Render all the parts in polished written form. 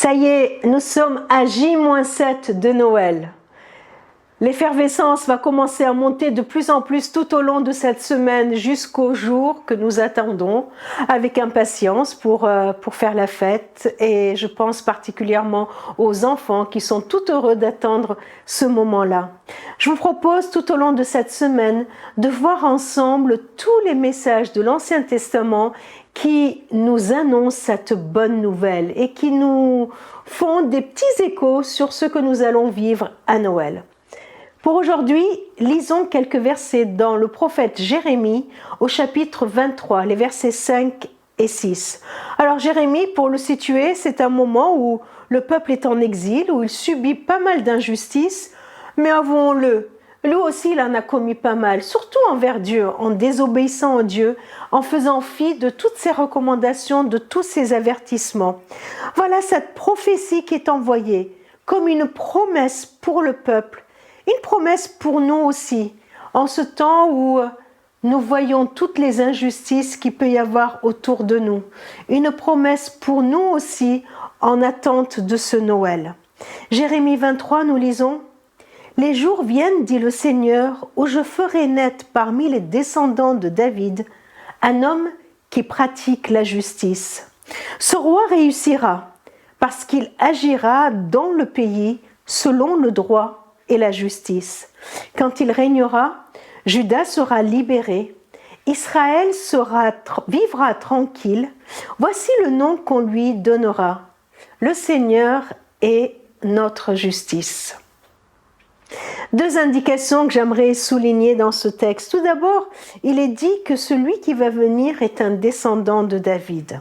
Ça y est, nous sommes à J-7 de Noël. L'effervescence va commencer à monter de plus en plus tout au long de cette semaine jusqu'au jour que nous attendons avec impatience pour faire la fête. Et je pense particulièrement aux enfants qui sont tout heureux d'attendre ce moment-là. Je vous propose tout au long de cette semaine de voir ensemble tous les messages de l'Ancien Testament qui nous annoncent cette bonne nouvelle et qui nous font des petits échos sur ce que nous allons vivre à Noël. Pour aujourd'hui, lisons quelques versets dans le prophète Jérémie au chapitre 23, les versets 5 et 6. Alors Jérémie, pour le situer, c'est un moment où le peuple est en exil, où il subit pas mal d'injustices, mais avouons-le, lui aussi il en a commis pas mal, surtout envers Dieu, en désobéissant à Dieu, en faisant fi de toutes ses recommandations, de tous ses avertissements. Voilà cette prophétie qui est envoyée comme une promesse pour le peuple. Une promesse pour nous aussi, en ce temps où nous voyons toutes les injustices qu'il peut y avoir autour de nous. Une promesse pour nous aussi, en attente de ce Noël. Jérémie 23, nous lisons « Les jours viennent, dit le Seigneur, où je ferai naître parmi les descendants de David un homme qui pratique la justice. Ce roi réussira, parce qu'il agira dans le pays selon le droit et la justice. Quand il régnera, Juda sera libéré, Israël vivra tranquille. Voici le nom qu'on lui donnera. Le Seigneur est notre justice. Deux indications que j'aimerais souligner dans ce texte. Tout d'abord, il est dit que celui qui va venir est un descendant de David.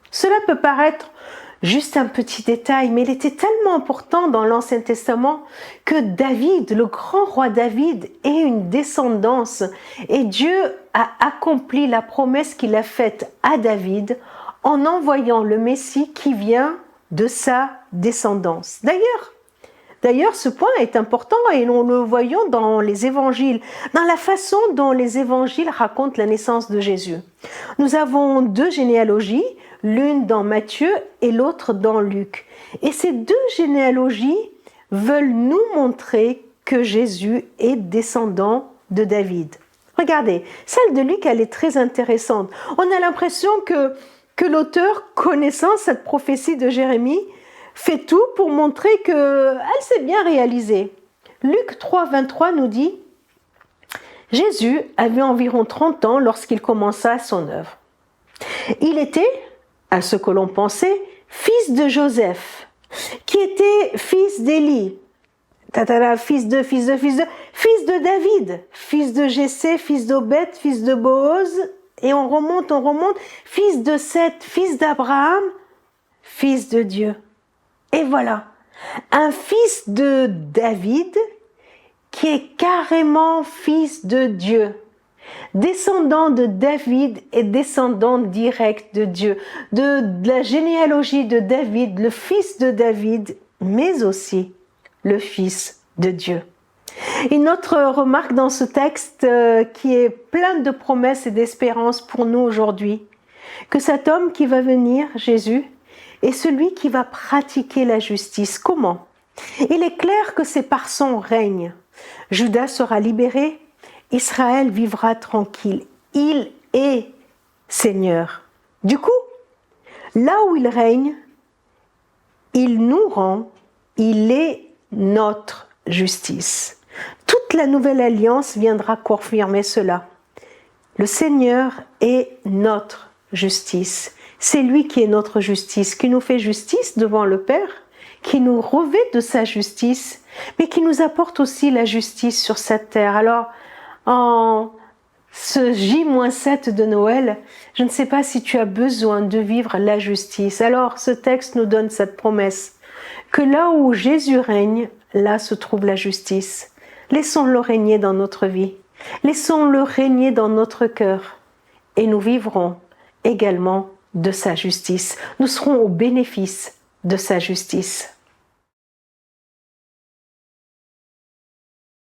Cela peut paraître juste un petit détail, mais il était tellement important dans l'Ancien Testament que David, le grand roi David, ait une descendance. Et Dieu a accompli la promesse qu'il a faite à David en envoyant le Messie qui vient de sa descendance. D'ailleurs, ce point est important et nous le voyons dans les évangiles, dans la façon dont les évangiles racontent la naissance de Jésus. Nous avons deux généalogies, l'une dans Matthieu et l'autre dans Luc. Et ces deux généalogies veulent nous montrer que Jésus est descendant de David. Regardez, celle de Luc, elle est très intéressante. On a l'impression que l'auteur, connaissant cette prophétie de Jérémie, fait tout pour montrer qu'elle s'est bien réalisée. Luc 3, 23 nous dit « Jésus avait environ 30 ans lorsqu'il commença son œuvre. Il était, à ce que l'on pensait, fils de Joseph, qui était fils d'Élie, fils de David, fils de Jessé, fils d'Obed, fils de Boaz, et on remonte, fils de Seth, fils d'Abraham, fils de Dieu. Et voilà, un fils de David qui est carrément fils de Dieu. Descendant de David et descendant direct de Dieu, de la généalogie de David, le fils de David, mais aussi le fils de Dieu. Une autre remarque dans ce texte qui est plein de promesses et d'espérances pour nous aujourd'hui, que cet homme qui va venir, Jésus, est celui qui va pratiquer la justice. Comment? Il est clair que c'est par son règne. Juda sera libéré, Israël vivra tranquille. Il est Seigneur. Du coup, là où il règne, il nous rend, il est notre justice. Toute la nouvelle alliance viendra confirmer cela. Le Seigneur est notre justice. C'est lui qui est notre justice, qui nous fait justice devant le Père, qui nous revêt de sa justice, mais qui nous apporte aussi la justice sur cette terre. Alors, en ce J-7 de Noël, je ne sais pas si tu as besoin de vivre la justice. Alors, ce texte nous donne cette promesse, que là où Jésus règne, là se trouve la justice. Laissons-le régner dans notre vie. Laissons-le régner dans notre cœur. Et nous vivrons également de sa justice. Nous serons au bénéfice de sa justice.